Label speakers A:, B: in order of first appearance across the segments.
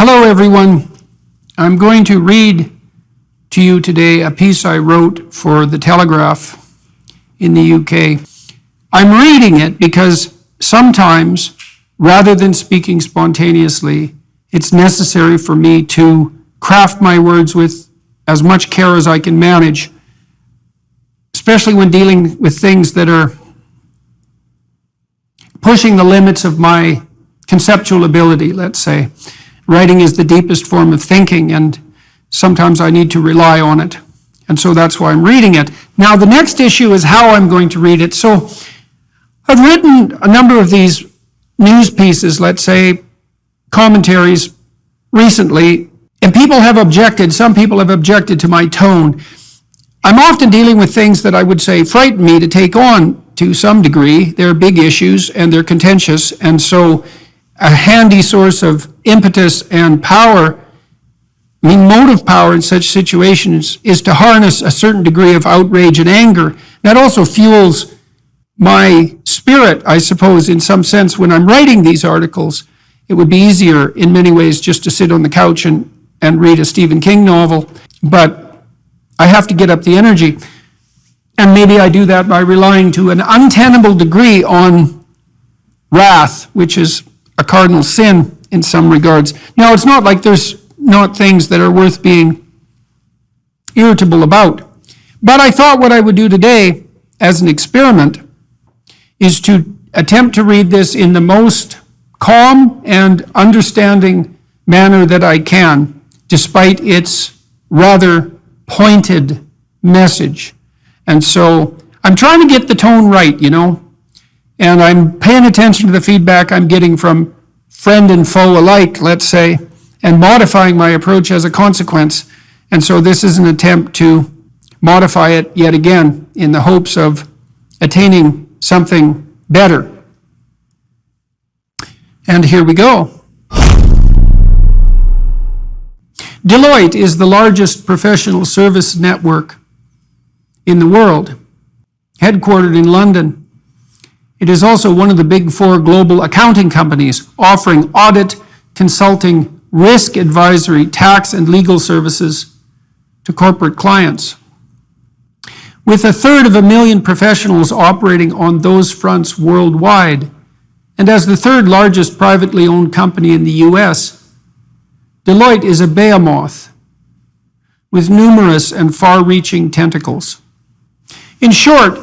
A: Hello everyone. I'm going to read to you today a piece I wrote for the Telegraph in the UK. I'm reading it because sometimes, rather than speaking spontaneously, it's necessary for me to craft my words with as much care as I can manage, especially when dealing with things that are pushing the limits of my conceptual ability, let's say. Writing is the deepest form of thinking, and sometimes I need to rely on it. And so that's why I'm reading it. Now, the next issue is how I'm going to read it. So I've written a number of these news pieces, let's say, commentaries recently, and people have objected, some people have objected to my tone. I'm often dealing with things that I would say frighten me to take on to some degree. They're big issues and they're contentious, and so a handy source of impetus and power, motive power in such situations, is to harness a certain degree of outrage and anger. That also fuels my spirit, I suppose, in some sense. When I'm writing these articles, it would be easier in many ways just to sit on the couch and read a Stephen King novel, but I have to get up the energy. And maybe I do that by relying to an untenable degree on wrath, which is a cardinal sin in some regards. Now, it's not like there's not things that are worth being irritable about, but I thought what I would do today as an experiment is to attempt to read this in the most calm and understanding manner that I can, despite its rather pointed message. And so I'm trying to get the tone right, and I'm paying attention to the feedback I'm getting from friend and foe alike, let's say, and modifying my approach as a consequence. And so this is an attempt to modify it yet again in the hopes of attaining something better. And here we go. Deloitte is the largest professional service network in the world, headquartered in London. It is also one of the big four global accounting companies, offering audit, consulting, risk advisory, tax, and legal services to corporate clients. With 250,000 professionals operating on those fronts worldwide, and as the third largest privately owned company in the US, Deloitte is a behemoth with numerous and far-reaching tentacles. In short,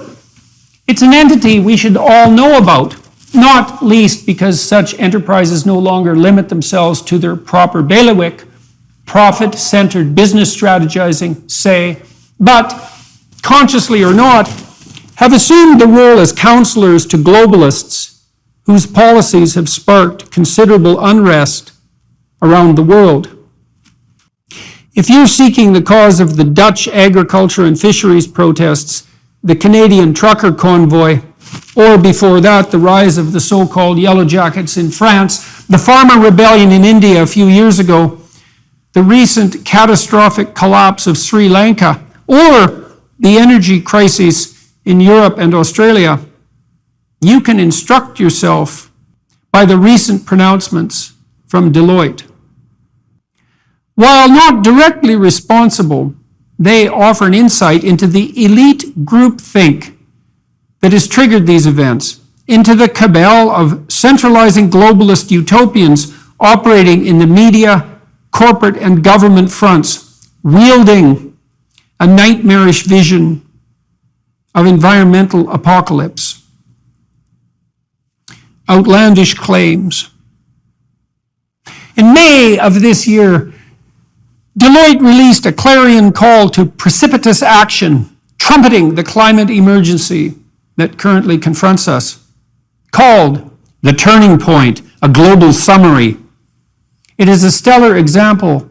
A: it's an entity we should all know about, not least because such enterprises no longer limit themselves to their proper bailiwick, profit-centered business strategizing, say, but, consciously or not, have assumed the role as counselors to globalists whose policies have sparked considerable unrest around the world. If you're seeking the cause of the Dutch agriculture and fisheries protests, the Canadian trucker convoy, or before that, the rise of the so-called Yellow Jackets in France, the farmer rebellion in India a few years ago, the recent catastrophic collapse of Sri Lanka, or the energy crisis in Europe and Australia, you can instruct yourself by the recent pronouncements from Deloitte. While not directly responsible, they offer an insight into the elite groupthink that has triggered these events, into the cabal of centralizing globalist utopians operating in the media, corporate, and government fronts, wielding a nightmarish vision of environmental apocalypse. Outlandish claims. In May of this year, Deloitte released a clarion call to precipitous action, trumpeting the climate emergency that currently confronts us, called The Turning Point, a Global Summary. It is a stellar example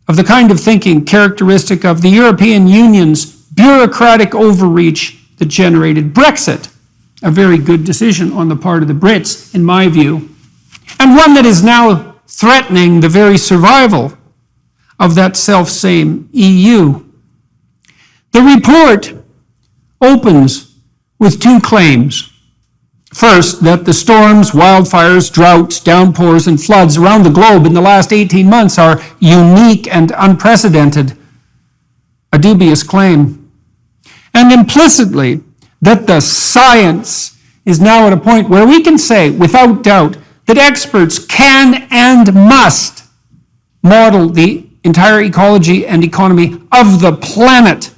A: of the kind of thinking characteristic of the European Union's bureaucratic overreach that generated Brexit, a very good decision on the part of the Brits, in my view, and one that is now threatening the very survival of that self-same EU. The report opens with two claims. First, that the storms, wildfires, droughts, downpours, and floods around the globe in the last 18 months are unique and unprecedented, a dubious claim. And implicitly, that the science is now at a point where we can say, without doubt, that experts can and must model the entire ecology and economy of the planet,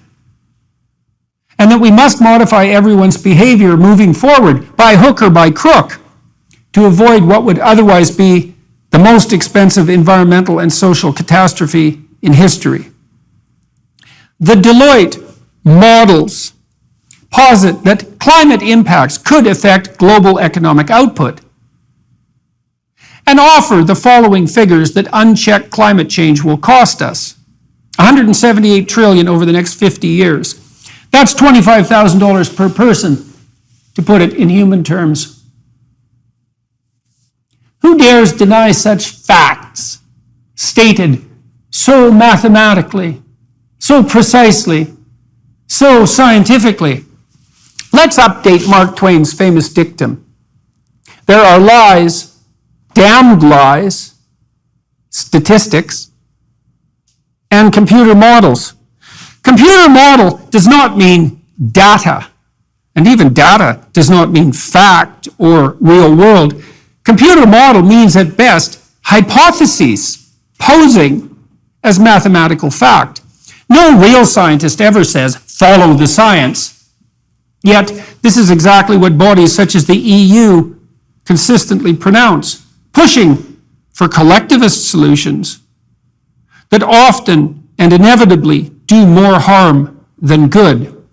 A: and that we must modify everyone's behavior moving forward by hook or by crook to avoid what would otherwise be the most expensive environmental and social catastrophe in history. The Deloitte models posit that climate impacts could affect global economic output and offer the following figures that unchecked climate change will cost us. $178 trillion over the next 50 years. That's $25,000 per person, to put it in human terms. Who dares deny such facts, stated so mathematically, so precisely, so scientifically? Let's update Mark Twain's famous dictum. There are lies, damned lies, statistics, and computer models. Computer model does not mean data, and even data does not mean fact or real world. Computer model means at best hypotheses posing as mathematical fact. No real scientist ever says, follow the science. Yet, this is exactly what bodies such as the EU consistently pronounce, pushing for collectivist solutions that often and inevitably do more harm than good.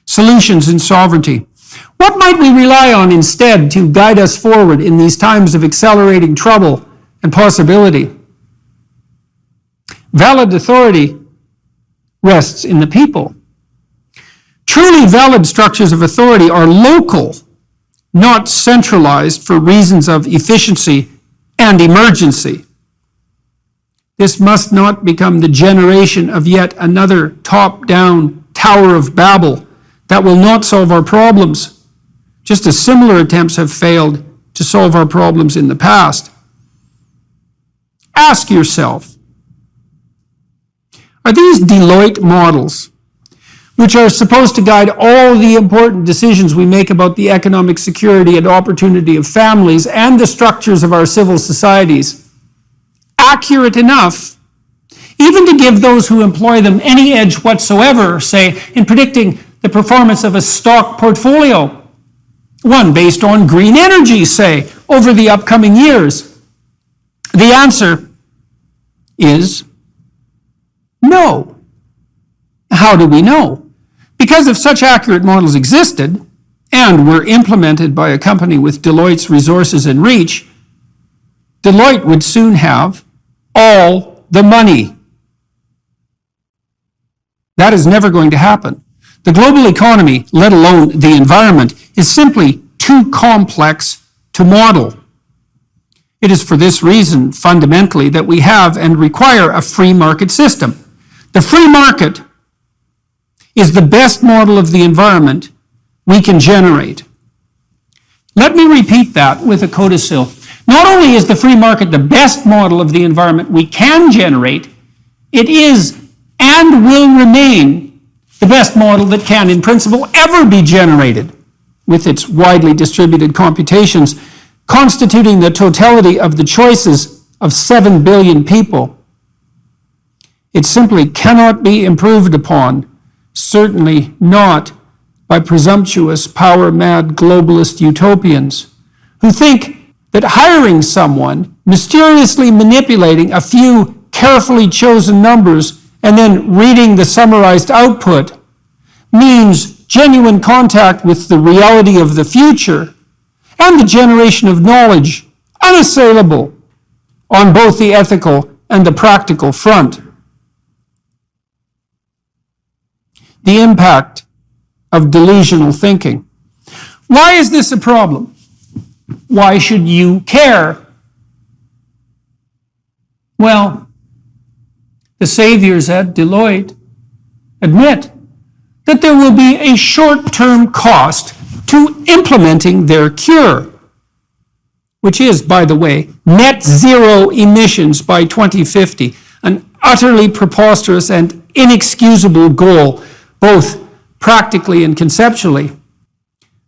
A: Solutions in sovereignty. What might we rely on instead to guide us forward in these times of accelerating trouble and possibility? Valid authority rests in the people. Truly valid structures of authority are local, not centralized for reasons of efficiency and emergency. This must not become the generation of yet another top-down Tower of Babel that will not solve our problems, just as similar attempts have failed to solve our problems in the past. Ask yourself, are these Deloitte models, which are supposed to guide all the important decisions we make about the economic security and opportunity of families and the structures of our civil societies, accurate enough even to give those who employ them any edge whatsoever, say, in predicting the performance of a stock portfolio, one based on green energy, say, over the upcoming years? The answer is no. How do we know? Because if such accurate models existed and were implemented by a company with Deloitte's resources and reach, Deloitte would soon have all the money. That is never going to happen. The global economy, let alone the environment, is simply too complex to model. It is for this reason, fundamentally, that we have and require a free market system. The free market is the best model of the environment we can generate. Let me repeat that with a codicil. Not only is the free market the best model of the environment we can generate, it is and will remain the best model that can, in principle, ever be generated, with its widely distributed computations constituting the totality of the choices of 7 billion people. It simply cannot be improved upon, certainly not by presumptuous, power-mad globalist utopians who think that hiring someone, mysteriously manipulating a few carefully chosen numbers and then reading the summarized output means genuine contact with the reality of the future and the generation of knowledge unassailable on both the ethical and the practical front. The impact of delusional thinking. Why is this a problem? Why should you care? Well, the saviors at Deloitte admit that there will be a short-term cost to implementing their cure, which is, by the way, net zero emissions by 2050, an utterly preposterous and inexcusable goal, both practically and conceptually.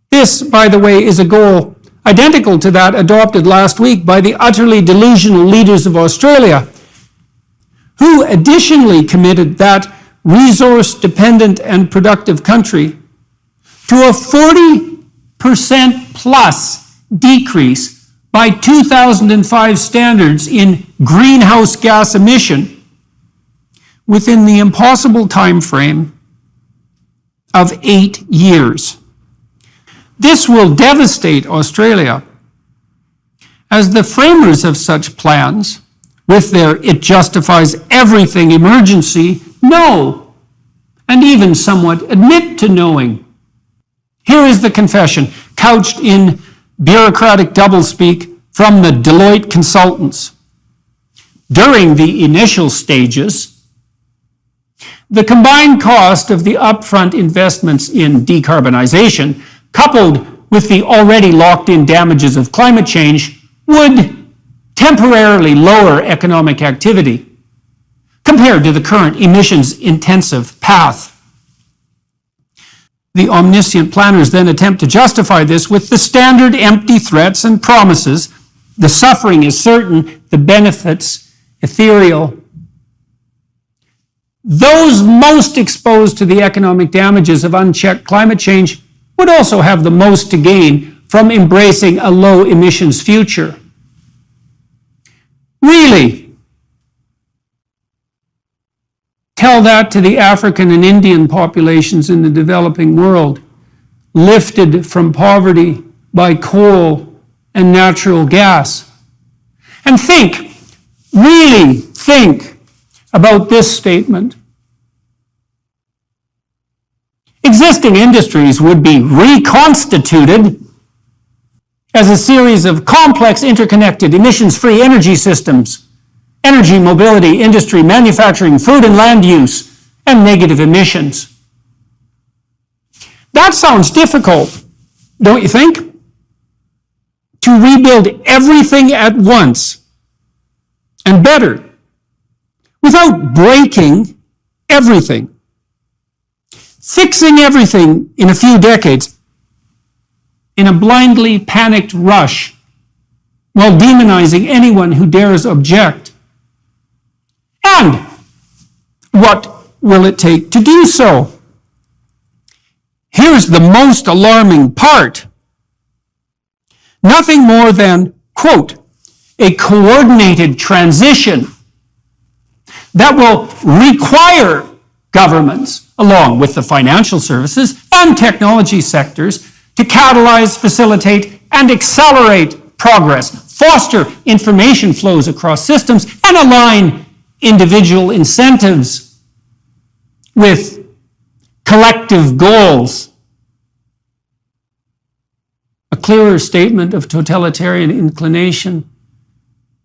A: This, by the way, is a goal identical to that adopted last week by the utterly delusional leaders of Australia, who additionally committed that resource-dependent and productive country to a 40% plus decrease by 2005 standards in greenhouse gas emission within the impossible time frame of 8 years. This will devastate Australia, as the framers of such plans, with their "it justifies everything" emergency, know, and even somewhat admit to knowing. Here is the confession, couched in bureaucratic doublespeak from the Deloitte consultants. During the initial stages, the combined cost of the upfront investments in decarbonization, coupled with the already locked-in damages of climate change, would temporarily lower economic activity compared to the current emissions-intensive path. The omniscient planners then attempt to justify this with the standard empty threats and promises. The suffering is certain, the benefits ethereal. Those most exposed to the economic damages of unchecked climate change would also have the most to gain from embracing a low emissions future. Really? Tell that to the African and Indian populations in the developing world, lifted from poverty by coal and natural gas. And think, really think about this statement. Existing industries would be reconstituted as a series of complex, interconnected, emissions-free energy systems, energy, mobility, industry, manufacturing, food and land use, and negative emissions. That sounds difficult, don't you think? To rebuild everything at once, and better, without breaking everything. Fixing everything in a few decades in a blindly panicked rush while demonizing anyone who dares object. And what will it take to do so? Here's the most alarming part. Nothing more than, quote, a coordinated transition that will require governments, along with the financial services and technology sectors, to catalyze, facilitate, and accelerate progress, foster information flows across systems, and align individual incentives with collective goals. A clearer statement of totalitarian inclination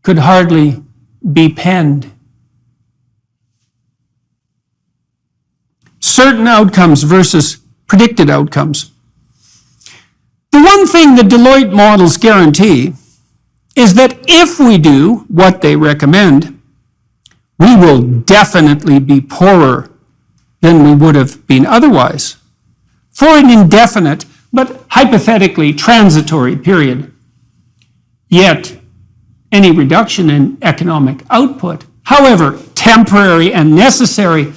A: could hardly be penned. Certain outcomes versus predicted outcomes. The one thing the Deloitte models guarantee is that if we do what they recommend, we will definitely be poorer than we would have been otherwise for an indefinite but hypothetically transitory period. Yet, any reduction in economic output, however temporary and necessary,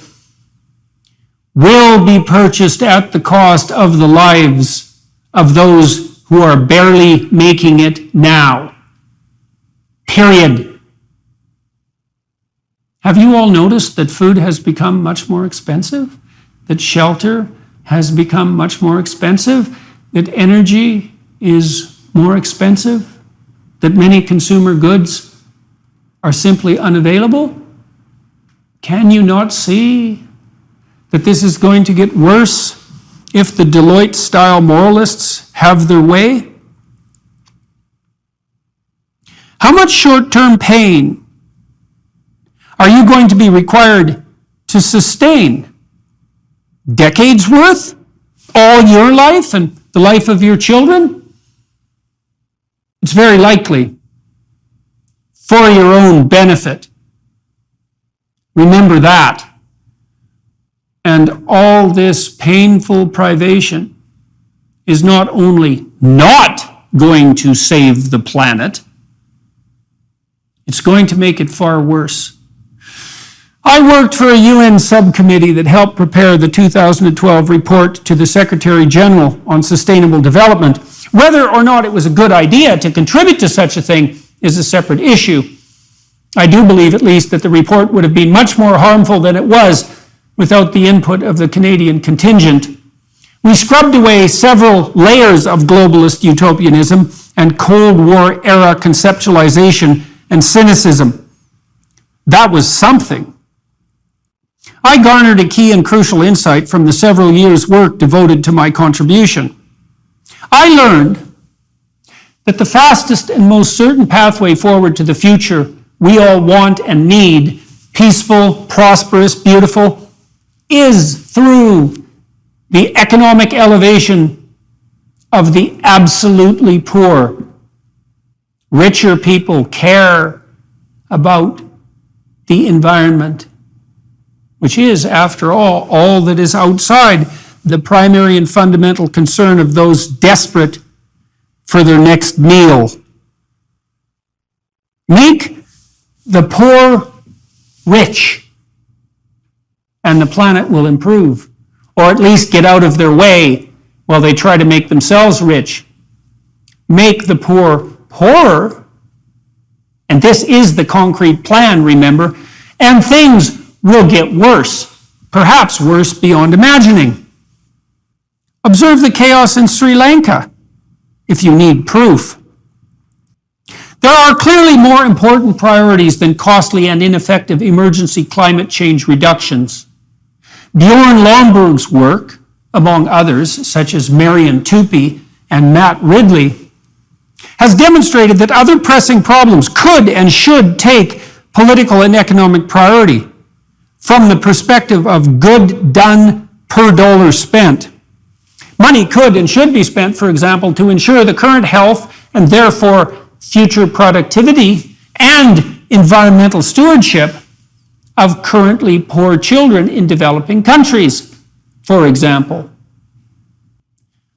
A: will be purchased at the cost of the lives of those who are barely making it now. Period. Have you all noticed that food has become much more expensive? That shelter has become much more expensive? That energy is more expensive? That many consumer goods are simply unavailable? Can you not see that this is going to get worse if the Deloitte-style moralists have their way? How much short-term pain are you going to be required to sustain? Decades worth? All your life? And the life of your children? It's very likely for your own benefit. Remember that. And all this painful privation is not only not going to save the planet, it's going to make it far worse. I worked for a UN subcommittee that helped prepare the 2012 report to the Secretary General on Sustainable Development. Whether or not it was a good idea to contribute to such a thing is a separate issue. I do believe, at least, that the report would have been much more harmful than it was without the input of the Canadian contingent. We scrubbed away several layers of globalist utopianism and Cold War era conceptualization and cynicism. That was something. I garnered a key and crucial insight from the several years' work devoted to my contribution. I learned that the fastest and most certain pathway forward to the future we all want and need, peaceful, prosperous, beautiful, is through the economic elevation of the absolutely poor. Richer people care about the environment, which is, after all that is outside the primary and fundamental concern of those desperate for their next meal. Make the poor rich, and the planet will improve, or at least get out of their way while they try to make themselves rich. Make the poor poorer, and this is the concrete plan, remember, and things will get worse, perhaps worse beyond imagining. Observe the chaos in Sri Lanka, if you need proof. There are clearly more important priorities than costly and ineffective emergency climate change reductions. Bjorn Lomborg's work, among others, such as Marion Tupy and Matt Ridley, has demonstrated that other pressing problems could and should take political and economic priority from the perspective of good done per dollar spent. Money could and should be spent, for example, to ensure the current health and therefore future productivity and environmental stewardship of currently poor children in developing countries, for example.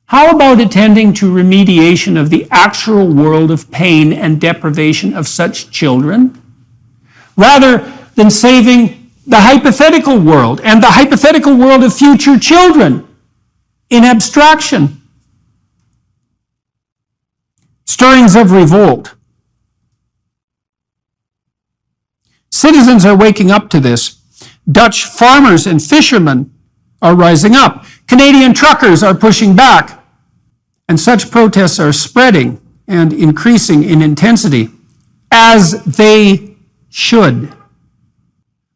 A: How about attending to remediation of the actual world of pain and deprivation of such children, rather than saving the hypothetical world and the hypothetical world of future children in abstraction? Stirrings of revolt. Citizens are waking up to this. Dutch farmers and fishermen are rising up. Canadian truckers are pushing back. And such protests are spreading and increasing in intensity, as they should.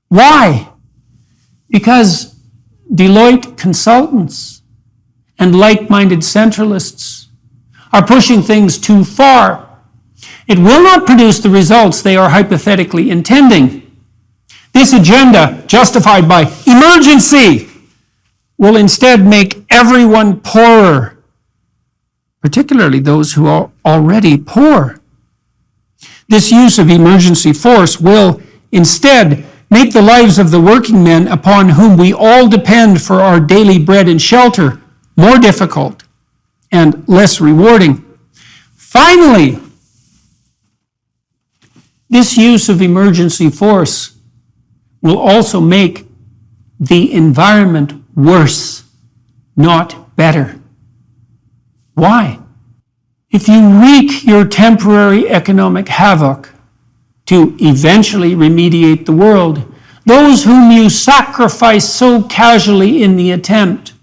A: Why? Because Deloitte consultants and like-minded centralists are pushing things too far. It will not produce the results they are hypothetically intending. This agenda, justified by emergency, will instead make everyone poorer, particularly those who are already poor. This use of emergency force will instead make the lives of the working men upon whom we all depend for our daily bread and shelter more difficult and less rewarding. Finally, this use of emergency force will also make the environment worse, not better. Why? If you wreak your temporary economic havoc to eventually remediate the world, those whom you sacrifice so casually in the attempt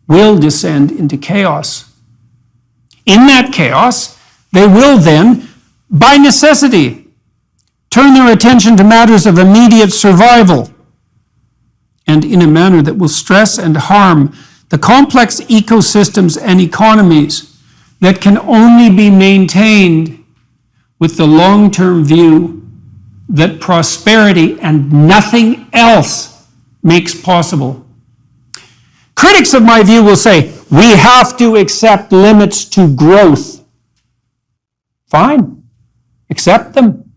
A: will descend into chaos. In that chaos, they will then, by necessity, turn their attention to matters of immediate survival, and in a manner that will stress and harm the complex ecosystems and economies that can only be maintained with the long-term view that prosperity and nothing else makes possible. Critics of my view will say, We have to accept limits to growth. Fine. Accept them.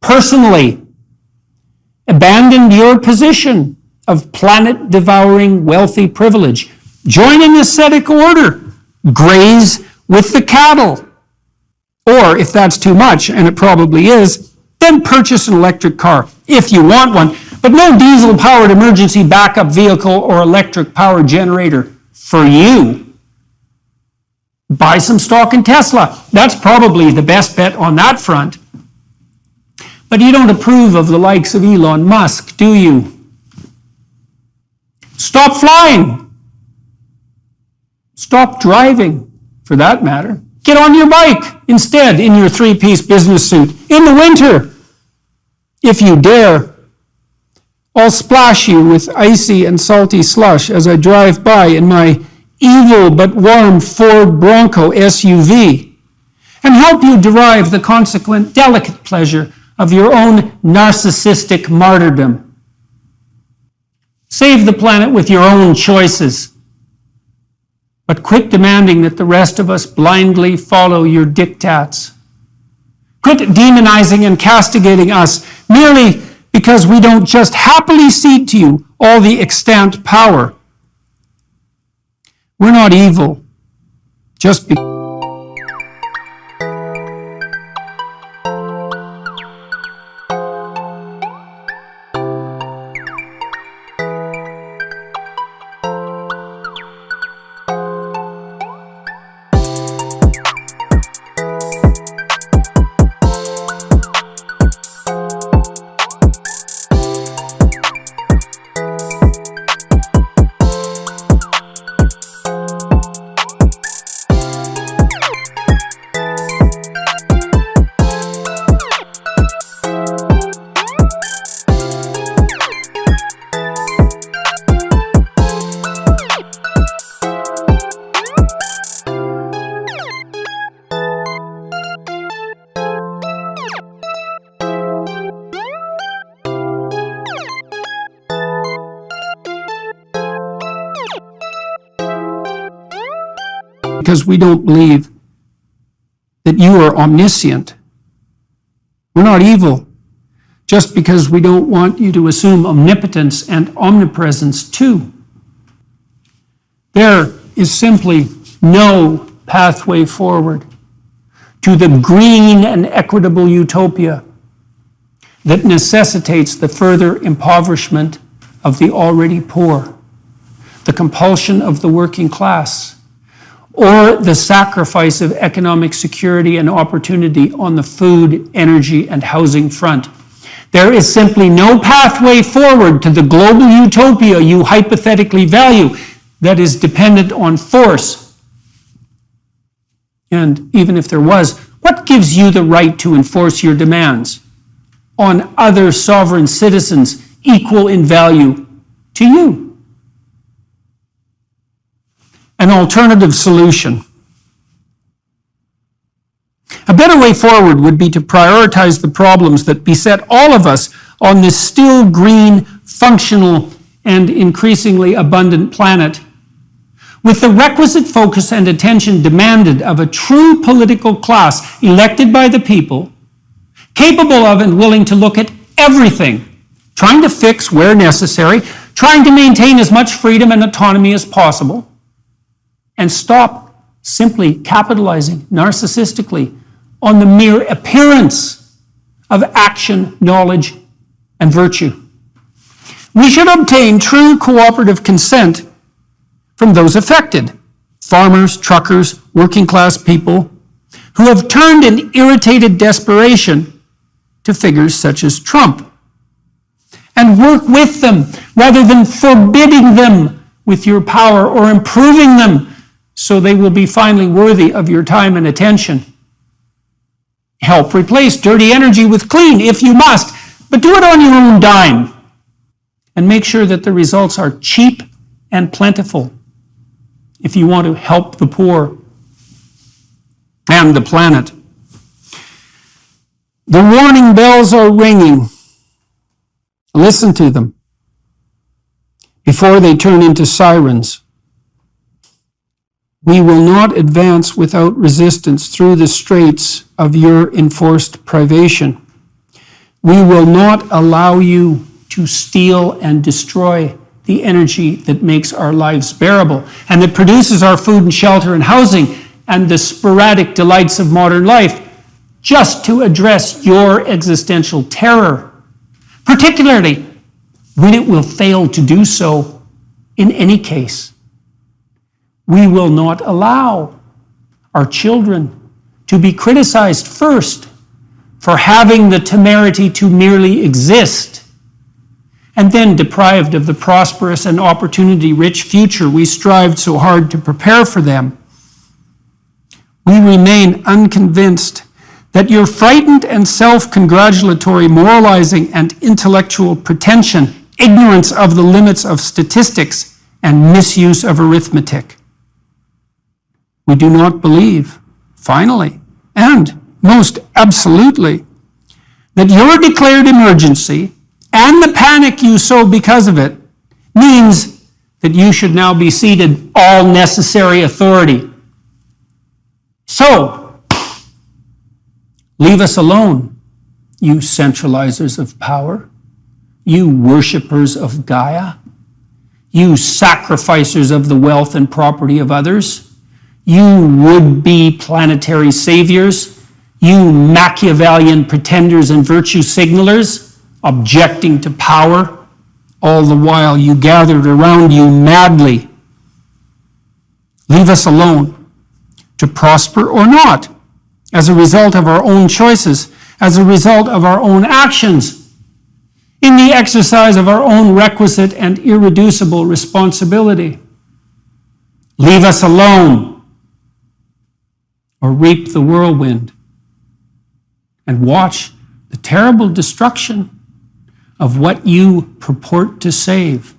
A: Personally, abandon your position of planet-devouring wealthy privilege. Join an ascetic order. Graze with the cattle. Or, if that's too much, and it probably is, then purchase an electric car, if you want one, but no diesel-powered emergency backup vehicle or electric power generator for you. Buy some stock in Tesla. That's probably the best bet on that front. But you don't approve of the likes of Elon Musk, do you? Stop flying. Stop driving, for that matter. Get on your bike instead in your three-piece business suit. In the winter, if you dare, I'll splash you with icy and salty slush as I drive by in my evil but warm Ford Bronco SUV and help you derive the consequent delicate pleasure of your own narcissistic martyrdom. Save the planet with your own choices, but quit demanding that the rest of us blindly follow your diktats. Quit demonizing and castigating us merely because we don't just happily cede to you all the extant power. We're not evil just because. Because we don't believe that you are omniscient. We're not evil just because we don't want you to assume omnipotence and omnipresence too. There is simply no pathway forward to the green and equitable utopia that necessitates the further impoverishment of the already poor, the compulsion of the working class, or the sacrifice of economic security and opportunity on the food, energy, and housing front. There is simply no pathway forward to the global utopia you hypothetically value that is dependent on force. And even if there was, what gives you the right to enforce your demands on other sovereign citizens equal in value to you? An alternative solution. A better way forward would be to prioritize the problems that beset all of us on this still green, functional, and increasingly abundant planet, with the requisite focus and attention demanded of a true political class elected by the people, capable of and willing to look at everything, trying to fix where necessary, trying to maintain as much freedom and autonomy as possible, and stop simply capitalizing narcissistically on the mere appearance of action, knowledge, and virtue. We should obtain true cooperative consent from those affected, farmers, truckers, working class people, who have turned in irritated desperation to figures such as Trump, and work with them rather than forbidding them with your power or improving them so they will be finally worthy of your time and attention. Help replace dirty energy with clean if you must, but do it on your own dime. And make sure that the results are cheap and plentiful if you want to help the poor and the planet. The warning bells are ringing. Listen to them before they turn into sirens. We will not advance without resistance through the straits of your enforced privation. We will not allow you to steal and destroy the energy that makes our lives bearable and that produces our food and shelter and housing and the sporadic delights of modern life just to address your existential terror, particularly when it will fail to do so in any case. We will not allow our children to be criticized first for having the temerity to merely exist, and then deprived of the prosperous and opportunity-rich future we strived so hard to prepare for them. We remain unconvinced that your frightened and self-congratulatory moralizing and intellectual pretension, ignorance of the limits of statistics, and misuse of arithmetic. We do not believe, finally, and most absolutely, that your declared emergency and the panic you sow because of it means that you should now be ceded all necessary authority. So, leave us alone, you centralizers of power, you worshippers of Gaia, you sacrificers of the wealth and property of others, you would-be planetary saviors, you Machiavellian pretenders and virtue signalers, objecting to power, all the while you gathered around you madly. Leave us alone, to prosper or not, as a result of our own choices, as a result of our own actions, in the exercise of our own requisite and irreducible responsibility. Leave us alone, or reap the whirlwind, and watch the terrible destruction of what you purport to save.